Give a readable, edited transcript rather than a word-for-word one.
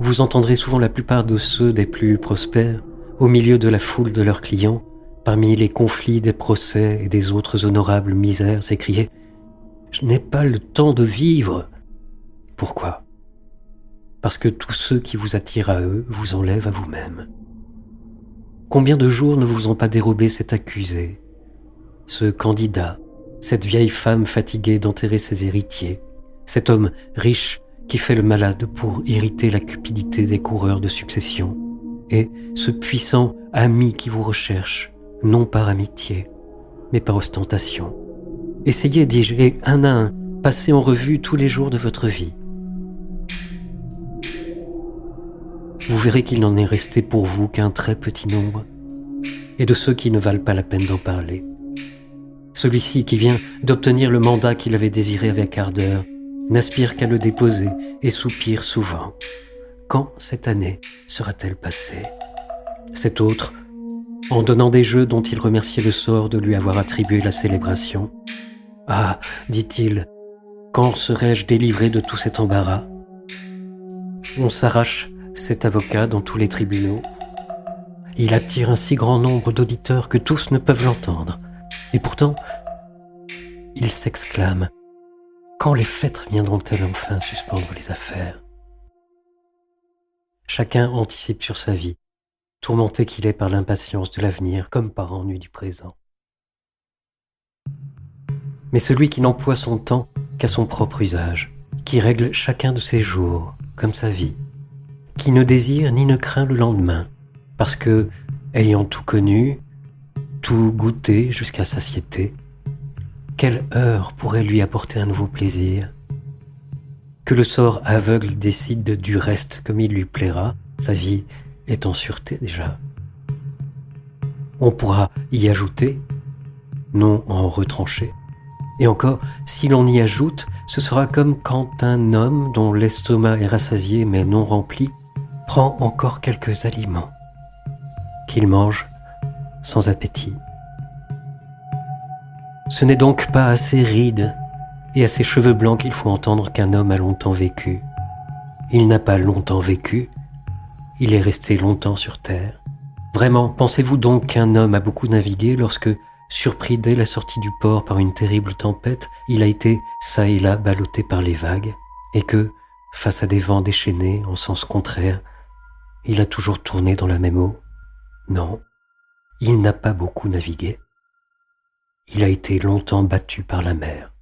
Vous entendrez souvent la plupart de ceux des plus prospères, au milieu de la foule de leurs clients, parmi les conflits des procès et des autres honorables misères, s'écrier « Je n'ai pas le temps de vivre !» Pourquoi ? Parce que tous ceux qui vous attirent à eux vous enlèvent à vous-même. Combien de jours ne vous ont pas dérobé cet accusé, ce candidat, cette vieille femme fatiguée d'enterrer ses héritiers, cet homme riche qui fait le malade pour irriter la cupidité des coureurs de succession, et ce puissant ami qui vous recherche, non par amitié, mais par ostentation. Essayez d'y gérer un à un, passez en revue tous les jours de votre vie. Vous verrez qu'il n'en est resté pour vous qu'un très petit nombre, et de ceux qui ne valent pas la peine d'en parler. Celui-ci qui vient d'obtenir le mandat qu'il avait désiré avec ardeur, n'aspire qu'à le déposer et soupire souvent. Quand cette année sera-t-elle passée ? Cet autre, en donnant des jeux dont il remerciait le sort de lui avoir attribué la célébration. « Ah, dit-il, quand serai-je délivré de tout cet embarras ?» On s'arrache cet avocat dans tous les tribunaux. Il attire un si grand nombre d'auditeurs que tous ne peuvent l'entendre. Et pourtant, il s'exclame « Quand les fêtes viendront-elles enfin suspendre les affaires ?» Chacun anticipe sur sa vie, tourmenté qu'il est par l'impatience de l'avenir comme par ennui du présent. Mais celui qui n'emploie son temps qu'à son propre usage, qui règle chacun de ses jours comme sa vie, qui ne désire ni ne craint le lendemain, parce que, ayant tout connu, tout goûté jusqu'à satiété, quelle heure pourrait lui apporter un nouveau plaisir ? Que le sort aveugle décide du reste comme il lui plaira, sa vie est en sûreté déjà. On pourra y ajouter, non en retrancher. Et encore, si l'on y ajoute, ce sera comme quand un homme dont l'estomac est rassasié mais non rempli prend encore quelques aliments, qu'il mange sans appétit. Ce n'est donc pas à ses rides et à ses cheveux blancs qu'il faut entendre qu'un homme a longtemps vécu. Il n'a pas longtemps vécu, il est resté longtemps sur terre. Vraiment, pensez-vous donc qu'un homme a beaucoup navigué lorsque, surpris dès la sortie du port par une terrible tempête, il a été çà et là ballotté par les vagues, et que, face à des vents déchaînés en sens contraire, il a toujours tourné dans la même eau? Non, il n'a pas beaucoup navigué. Il a été longtemps battu par la mer.